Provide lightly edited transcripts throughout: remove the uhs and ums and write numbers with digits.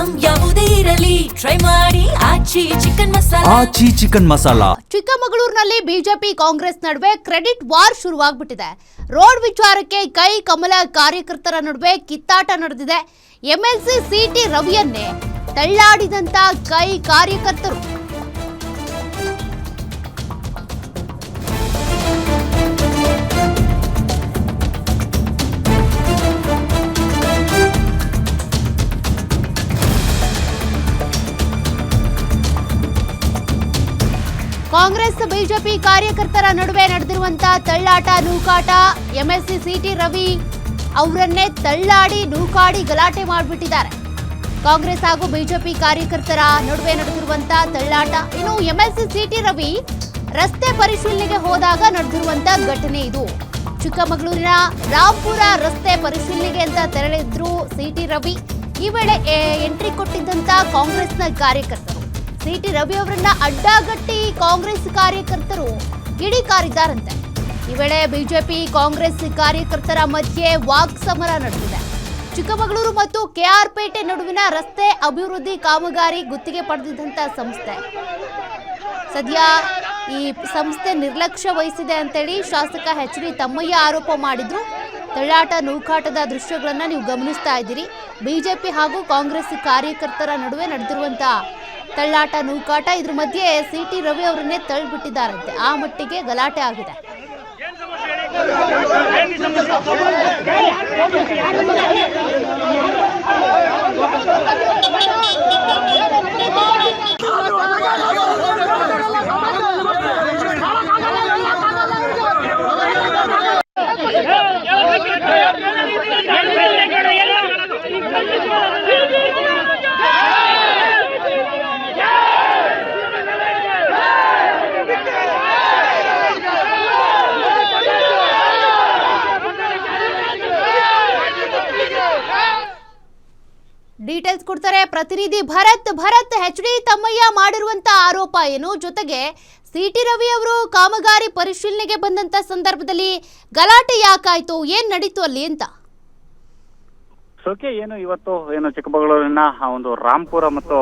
Item ಯಾವುದೇ ಇರಲಿ try ಮಾಡಿ ಆಚಿ ಚಿಕನ್ ಮಸಾಲಾ. ಆಚಿ ಚಿಕನ್ ಮಸಾಲಾ. ಚಿಕ್ಕಮಗಳೂರಿನಲ್ಲಿ ಬಿಜೆಪಿ ಕಾಂಗ್ರೆಸ್ ನಡುವೆ ಕ್ರೆಡಿಟ್ ವಾರ್ ಶುರುವಾಗ್ಬಿಟ್ಟಿದೆ. ರೋಡ್ ವಿಚಾರಕ್ಕೆ ಕೈ ಕಮಲ ಕಾರ್ಯಕರ್ತರ ನಡುವೆ ಕಿತ್ತಾಟ ನಡೆದಿದೆ. ಎಂಎಲ್ಸಿ ಸಿಟಿ ರವಿಯನ್ನೇ ತಳ್ಳಾಡಿದಂತ ಕೈ ಕಾರ್ಯಕರ್ತರು. ಕಾಂಗ್ರೆಸ್ ಬಿಜೆಪಿ ಕಾರ್ಯಕರ್ತರ ನಡುವೆ ನಡೆದಿರುವಂತಹ ತಳ್ಳಾಟ ನೂಕಾಟ. ಎಂಎಲ್ಸಿ ಸಿಟಿ ರವಿ ಅವರನ್ನೇ ತಳ್ಳಾಡಿ ನೂಕಾಡಿ ಗಲಾಟೆ ಮಾಡಿಬಿಟ್ಟಿದ್ದಾರೆ. ಕಾಂಗ್ರೆಸ್ ಹಾಗೂ ಬಿಜೆಪಿ ಕಾರ್ಯಕರ್ತರ ನಡುವೆ ನಡೆದಿರುವಂತಹ ತಳ್ಳಾಟ. ಇನ್ನು ಎಂಎಲ್ಸಿ ಸಿಟಿ ರವಿ ರಸ್ತೆ ಪರಿಶೀಲನೆಗೆ ಹೋದಾಗ ನಡೆದಿರುವಂತಹ ಘಟನೆ ಇದು. ಚಿಕ್ಕಮಗಳೂರಿನ ರಾಂಪುರ ರಸ್ತೆ ಪರಿಶೀಲನೆಗೆ ಅಂತ ತೆರಳಿದ್ರು ಸಿಟಿ ರವಿ. ಈ ವೇಳೆ ಎಂಟ್ರಿ ಕೊಟ್ಟಿದ್ದಂತ ಕಾಂಗ್ರೆಸ್ನ ಕಾರ್ಯಕರ್ತರು ಸಿಟಿ ರವಿ ಅವರನ್ನ ಅಡ್ಡಗಟ್ಟಿ ಕಾಂಗ್ರೆಸ್ ಕಾರ್ಯಕರ್ತರು ಕಿಡಿಕಾರಿದ್ದಾರಂತೆ. ಈ ವೇಳೆ ಬಿಜೆಪಿ ಕಾಂಗ್ರೆಸ್ ಕಾರ್ಯಕರ್ತರ ಮಧ್ಯೆ ವಾಕ್ಸಮರ ನಡೆದಿದೆ. ಚಿಕ್ಕಮಗಳೂರು ಮತ್ತು ಕೆಆರ್ಪೇಟೆ ನಡುವಿನ ರಸ್ತೆ ಅಭಿವೃದ್ಧಿ ಕಾಮಗಾರಿ ಗುತ್ತಿಗೆ ಪಡೆದಿದ್ದಂತ ಸಂಸ್ಥೆ ಸದ್ಯ ಈ ಸಂಸ್ಥೆ ನಿರ್ಲಕ್ಷ್ಯ ವಹಿಸಿದೆ ಅಂತೇಳಿ ಶಾಸಕ ಎಚ್.ಡಿ. ತಮ್ಮಯ್ಯ ಆರೋಪ ಮಾಡಿದ್ರು. ತಳ್ಳಾಟ ನೂಕಾಟದ ದೃಶ್ಯಗಳನ್ನ ನೀವು ಗಮನಿಸ್ತಾ ಇದ್ದೀರಿ. ಬಿಜೆಪಿ ಹಾಗೂ ಕಾಂಗ್ರೆಸ್ ಕಾರ್ಯಕರ್ತರ ನಡುವೆ ನಡೆದಿರುವಂತಹ ತಳ್ಳಾಟ ನೂಕಾಟ. ಇದ್ರ ಮಧ್ಯೆ ಸಿಟಿ ರವಿ ಅವರನ್ನೇ ತಳ್ಳಿಬಿಟ್ಟಿದ್ದಾರಂತೆ. ಆ ಮಟ್ಟಿಗೆ ಗಲಾಟೆ ಆಗಿದೆ. ಡೀಟೇಲ್ಸ್ ಕೊಡ್ತಾರೆ ಪ್ರತಿನಿಧಿ ಭರತ್. ಎಚ್.ಡಿ. ತಮ್ಮಯ್ಯ ಮಾಡಿರುವಂತ ಆರೋಪ ಏನು, ಜೊತೆಗೆ ಸಿಟಿ ರವಿ ಅವರು ಕಾಮಗಾರಿ ಪರಿಶೀಲನೆಗೆ ಬಂದಂತ ಸಂದರ್ಭದಲ್ಲಿ ಗಲಾಟೆ ಯಾಕಾಯ್ತು, ಏನ್ ನಡೀತು ಅಲ್ಲಿ ಅಂತ? ಸೋಕೆ ಇವತ್ತು ಚಿಕ್ಕಮಗಳೂರಿನ ಒಂದು ರಾಂಪುರ ಮತ್ತು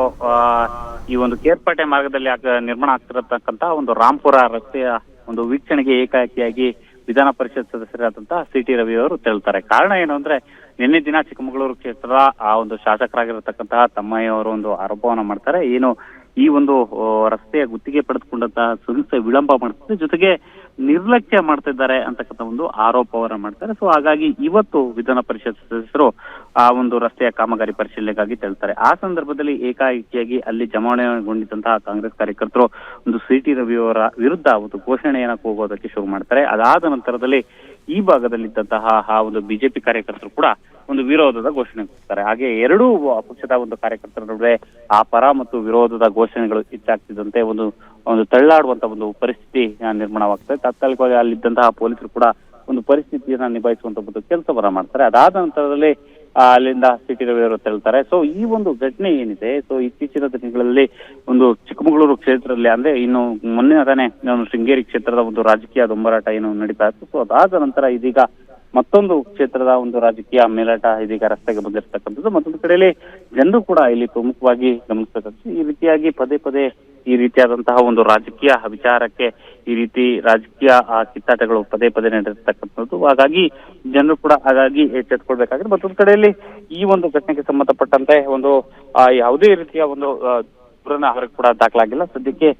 ಈ ಒಂದು ಕೇರ್ಪೇಟೆ ಮಾರ್ಗದಲ್ಲಿ ನಿರ್ಮಾಣ ಆಗ್ತಿರತಕ್ಕಂತ ಒಂದು ರಾಂಪುರ ರಸ್ತೆಯ ಒಂದು ವೀಕ್ಷಣೆಗೆ ಏಕಾಏಕಿಯಾಗಿ ವಿಧಾನ ಪರಿಷತ್ ಸದಸ್ಯರಾದಂತಹ ಸಿಟಿ ರವಿ ಅವರು ತೆರಳುತ್ತಾರೆ. ಕಾರಣ ಏನು ಅಂದ್ರೆ ನಿನ್ನೆ ದಿನ ಚಿಕ್ಕಮಗಳೂರು ಕ್ಷೇತ್ರದ ಆ ಒಂದು ಶಾಸಕರಾಗಿರತಕ್ಕಂತಹ ತಮ್ಮಯ್ಯ ಅವರು ಒಂದು ಆರೋಪವನ್ನ ಮಾಡ್ತಾರೆ. ಈ ಒಂದು ರಸ್ತೆಯ ಗುತ್ತಿಗೆ ಪಡೆದುಕೊಂಡಂತಹ ಸಂಸ್ಥೆ ವಿಳಂಬ ಮಾಡ್ತಾರೆ, ಜೊತೆಗೆ ನಿರ್ಲಕ್ಷ್ಯ ಮಾಡ್ತಿದ್ದಾರೆ ಅಂತಕ್ಕಂಥ ಒಂದು ಆರೋಪವನ್ನ ಮಾಡ್ತಾರೆ. ಸೊ ಹಾಗಾಗಿ ಇವತ್ತು ವಿಧಾನ ಪರಿಷತ್ ಸದಸ್ಯರು ಆ ಒಂದು ರಸ್ತೆಯ ಕಾಮಗಾರಿ ಪರಿಶೀಲನೆಗಾಗಿ ತೆರಳುತ್ತಾರೆ. ಆ ಸಂದರ್ಭದಲ್ಲಿ ಏಕಾಏಕಿಯಾಗಿ ಅಲ್ಲಿ ಜಮಾವಣೆಗೊಂಡಿದ್ದಂತಹ ಕಾಂಗ್ರೆಸ್ ಕಾರ್ಯಕರ್ತರು ಒಂದು ಸಿಟಿ ರವಿಯವರ ವಿರುದ್ಧ ಒಂದು ಘೋಷಣೆಯನ್ನ ಕೂಗೋದಕ್ಕೆ ಶುರು ಮಾಡ್ತಾರೆ. ಅದಾದ ನಂತರದಲ್ಲಿ ಈ ಭಾಗದಲ್ಲಿದ್ದಂತಹ ಆ ಒಂದು ಬಿಜೆಪಿ ಕಾರ್ಯಕರ್ತರು ಕೂಡ ಒಂದು ವಿರೋಧದ ಘೋಷಣೆ ಕೊಡ್ತಾರೆ. ಹಾಗೆ ಎರಡೂ ಪಕ್ಷದ ಒಂದು ಕಾರ್ಯಕರ್ತರ ನಡುವೆ ಆ ಪರ ಮತ್ತು ವಿರೋಧದ ಘೋಷಣೆಗಳು ಹೆಚ್ಚಾಗ್ತಿದ್ದಂತೆ ಒಂದು ತಳ್ಳಾಡುವಂತ ಒಂದು ಪರಿಸ್ಥಿತಿ ನಿರ್ಮಾಣವಾಗ್ತದೆ. ತಾತ್ಕಾಲಿಕವಾಗಿ ಅಲ್ಲಿದ್ದಂತಹ ಪೊಲೀಸರು ಕೂಡ ಒಂದು ಪರಿಸ್ಥಿತಿಯನ್ನ ನಿಭಾಯಿಸುವಂತ ಒಂದು ಕೆಲಸವನ್ನ ಮಾಡ್ತಾರೆ. ಅದಾದ ನಂತರದಲ್ಲಿ ಅಲ್ಲಿಂದ ಸಿಟಿ ರವಿ ಅವರು ತೆರಳುತ್ತಾರೆ. ಸೊ ಈ ಒಂದು ಘಟನೆ ಏನಿದೆ, ಸೊ ಇತ್ತೀಚಿನ ದಿನಗಳಲ್ಲಿ ಒಂದು ಚಿಕ್ಕಮಗಳೂರು ಕ್ಷೇತ್ರದಲ್ಲಿ ಅಂದ್ರೆ ಇನ್ನು ಮೊನ್ನೆ ತಾನೇ ಶೃಂಗೇರಿ ಕ್ಷೇತ್ರದ ಒಂದು ರಾಜಕೀಯ ದೊಂಬರಾಟ ಏನು ನಡೀತಾ ಇತ್ತು. ಸೊ ಅದಾದ ನಂತರ ಇದೀಗ ಮತ್ತೊಂದು ಕ್ಷೇತ್ರದ ಒಂದು ರಾಜಕೀಯ ಮೇಲಾಟ ಇದೀಗ ರಸ್ತೆಗೆ ಬಂದಿರತಕ್ಕಂಥದ್ದು. ಮತ್ತೊಂದು ಕಡೆಯಲ್ಲಿ ಜನರು ಕೂಡ ಇಲ್ಲಿ ಪ್ರಮುಖವಾಗಿ ಗಮನಿಸಬೇಕಾಗುತ್ತೆ. ಈ ರೀತಿಯಾಗಿ ಪದೇ ಪದೇ ಈ ರೀತಿಯಾದಂತಹ ಒಂದು ರಾಜಕೀಯ ವಿಚಾರಕ್ಕೆ ಈ ರೀತಿ ರಾಜಕೀಯ ಕಿತ್ತಾಟಗಳು ಪದೇ ಪದೇ ನಡೆದಿರ್ತಕ್ಕಂಥದ್ದು. ಹಾಗಾಗಿ ಜನರು ಕೂಡ ಎಚ್ಚೆತ್ತುಕೊಳ್ಬೇಕಾಗಿದೆ. ಮತ್ತೊಂದು ಕಡೆಯಲ್ಲಿ ಈ ಒಂದು ಘಟನೆಗೆ ಸಂಬಂಧಪಟ್ಟಂತೆ ಒಂದು ಯಾವುದೇ ರೀತಿಯ ಒಂದು ದೂರನ್ನ ಹೊರಗೆ ಕೂಡ ದಾಖಲಾಗಿಲ್ಲ. ಸದ್ಯಕ್ಕೆ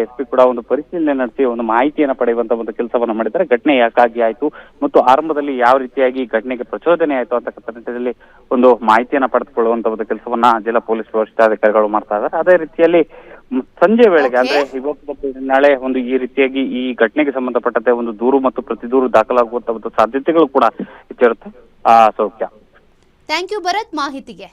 ಎಸ್.ಪಿ. ಕೂಡ ಒಂದು ಪರಿಶೀಲನೆ ನಡೆಸಿ ಒಂದು ಮಾಹಿತಿಯನ್ನ ಪಡೆಯುವಂತ ಒಂದು ಕೆಲಸವನ್ನ ಮಾಡಿದ್ದಾರೆ. ಘಟನೆ ಯಾಕಾಗಿ ಆಯ್ತು ಮತ್ತು ಆರಂಭದಲ್ಲಿ ಯಾವ ರೀತಿಯಾಗಿ ಘಟನೆಗೆ ಪ್ರಚೋದನೆ ಆಯ್ತು ಅಂತಕ್ಕಂಥ ನಿಟ್ಟಿನಲ್ಲಿ ಒಂದು ಮಾಹಿತಿಯನ್ನ ಪಡೆದುಕೊಳ್ಳುವಂತ ಒಂದು ಕೆಲಸವನ್ನ ಜಿಲ್ಲಾ ಪೊಲೀಸ್ ವರಿಷ್ಠಾಧಿಕಾರಿಗಳು ಮಾಡ್ತಾ ಇದ್ದಾರೆ. ಅದೇ ರೀತಿಯಲ್ಲಿ ಸಂಜೆ ವೇಳೆಗೆ ಅಂದ್ರೆ ಇವತ್ತು ಮತ್ತು ನಾಳೆ ಒಂದು ಈ ರೀತಿಯಾಗಿ ಈ ಘಟನೆಗೆ ಸಂಬಂಧಪಟ್ಟಂತೆ ಒಂದು ದೂರು ಮತ್ತು ಪ್ರತಿ ದೂರು ದಾಖಲಾಗುವಂತ ಒಂದು ಸಾಧ್ಯತೆಗಳು ಕೂಡ ಇರುತ್ತೆ. ಸೌಖ್ಯ. ಥ್ಯಾಂಕ್ ಯು ಭರತ್ ಮಾಹಿತಿಗೆ.